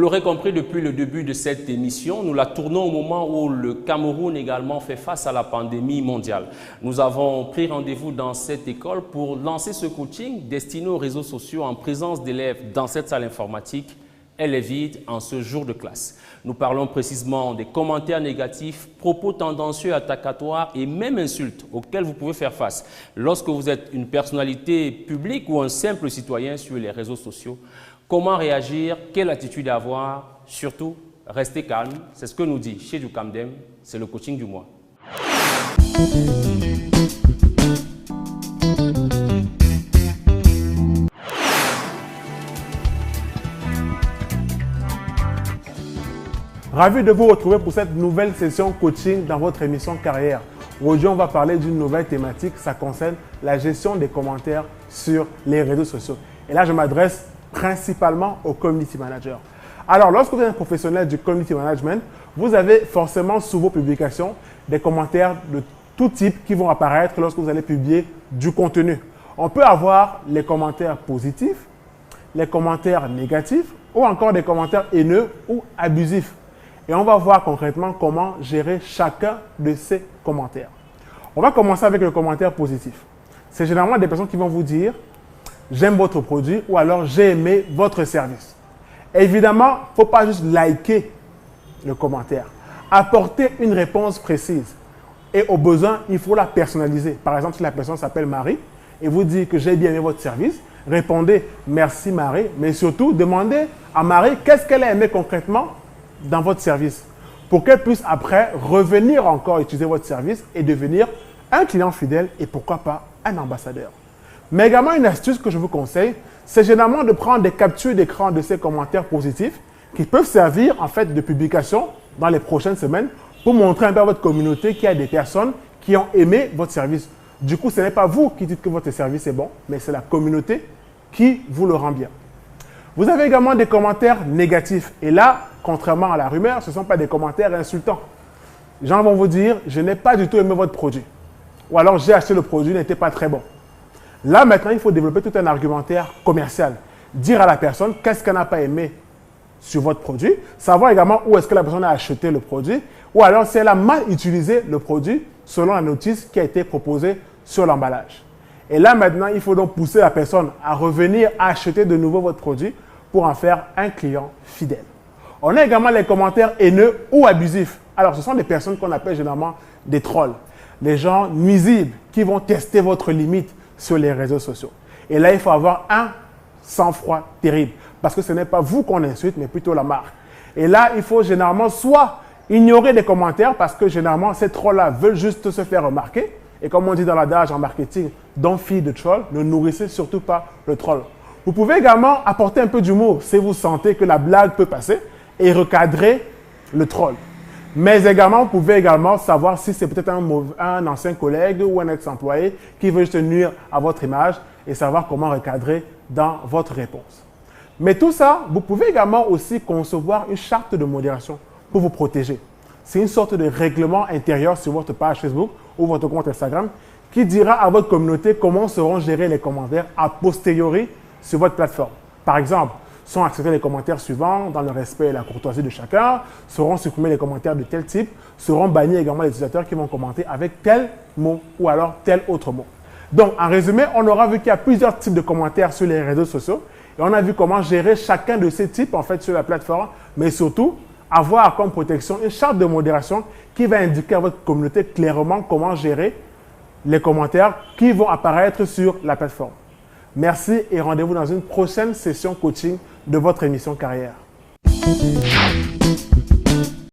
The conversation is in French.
l'aurez compris depuis le début de cette émission, nous la tournons au moment où le Cameroun également fait face à la pandémie mondiale. Nous avons pris rendez-vous dans cette école pour lancer ce coaching destiné aux réseaux sociaux en présence d'élèves dans cette salle informatique. Elle est vide en ce jour de classe. Nous parlons précisément des commentaires négatifs, propos tendancieux, attacatoires et même insultes auxquels vous pouvez faire face lorsque vous êtes une personnalité publique ou un simple citoyen sur les réseaux sociaux. Comment réagir? Quelle attitude avoir? Surtout, restez calme. C'est ce que nous dit chez du Camdem. C'est le coaching du mois. Ravi de vous retrouver pour cette nouvelle session coaching dans votre émission Carrière. Aujourd'hui, on va parler d'une nouvelle thématique. Ça concerne la gestion des commentaires sur les réseaux sociaux. Et là, je m'adresse principalement aux community managers. Alors, lorsque vous êtes un professionnel du community management, vous avez forcément sous vos publications des commentaires de tout type qui vont apparaître lorsque vous allez publier du contenu. On peut avoir les commentaires positifs, les commentaires négatifs ou encore des commentaires haineux ou abusifs. Et on va voir concrètement comment gérer chacun de ces commentaires. On va commencer avec le commentaire positif. C'est généralement des personnes qui vont vous dire « j'aime votre produit » ou alors « j'ai aimé votre service ». Évidemment, il ne faut pas juste liker le commentaire. Apporter une réponse précise. Et au besoin, il faut la personnaliser. Par exemple, si la personne s'appelle Marie et vous dit que j'ai bien aimé votre service, répondez « merci Marie », mais surtout demandez à Marie qu'est-ce qu'elle a aimé concrètement dans votre service pour qu'elle puisse après revenir encore utiliser votre service et devenir un client fidèle et pourquoi pas un ambassadeur. Mais également une astuce que je vous conseille, c'est généralement de prendre des captures d'écran de ces commentaires positifs qui peuvent servir en fait de publication dans les prochaines semaines pour montrer un peu à votre communauté qu'il y a des personnes qui ont aimé votre service. Du coup, ce n'est pas vous qui dites que votre service est bon, mais c'est la communauté qui vous le rend bien. Vous avez également des commentaires négatifs. Et là, contrairement à la rumeur, ce ne sont pas des commentaires insultants. Les gens vont vous dire « je n'ai pas du tout aimé votre produit » ou alors « j'ai acheté le produit, il n'était pas très bon ». Là, maintenant, il faut développer tout un argumentaire commercial. Dire à la personne qu'est-ce qu'elle n'a pas aimé sur votre produit, savoir également où est-ce que la personne a acheté le produit ou alors si elle a mal utilisé le produit selon la notice qui a été proposée sur l'emballage. Et là, maintenant, il faut donc pousser la personne à revenir acheter de nouveau votre produit pour en faire un client fidèle. On a également les commentaires haineux ou abusifs. Alors, ce sont des personnes qu'on appelle généralement des trolls. Des gens nuisibles qui vont tester votre limite sur les réseaux sociaux. Et là, il faut avoir un sang-froid terrible parce que ce n'est pas vous qu'on insulte, mais plutôt la marque. Et là, il faut généralement soit ignorer les commentaires parce que généralement, ces trolls-là veulent juste se faire remarquer. Et comme on dit dans l'adage en marketing, don't feed the troll, ne nourrissez surtout pas le troll. Vous pouvez également apporter un peu d'humour si vous sentez que la blague peut passer et recadrer le troll. Mais également, vous pouvez également savoir si c'est peut-être un ancien collègue ou un ex-employé qui veut juste nuire à votre image et savoir comment recadrer dans votre réponse. Mais tout ça, vous pouvez également aussi concevoir une charte de modération pour vous protéger. C'est une sorte de règlement intérieur sur votre page Facebook ou votre compte Instagram qui dira à votre communauté comment seront gérés les commentaires a posteriori sur votre plateforme. Par exemple, sont acceptés les commentaires suivants dans le respect et la courtoisie de chacun, seront supprimés les commentaires de tel type, seront bannis également les utilisateurs qui vont commenter avec tel mot ou alors tel autre mot. Donc, en résumé, on aura vu qu'il y a plusieurs types de commentaires sur les réseaux sociaux et on a vu comment gérer chacun de ces types en fait sur la plateforme, mais surtout avoir comme protection une charte de modération qui va indiquer à votre communauté clairement comment gérer les commentaires qui vont apparaître sur la plateforme. Merci et rendez-vous dans une prochaine session coaching de votre émission Carrière.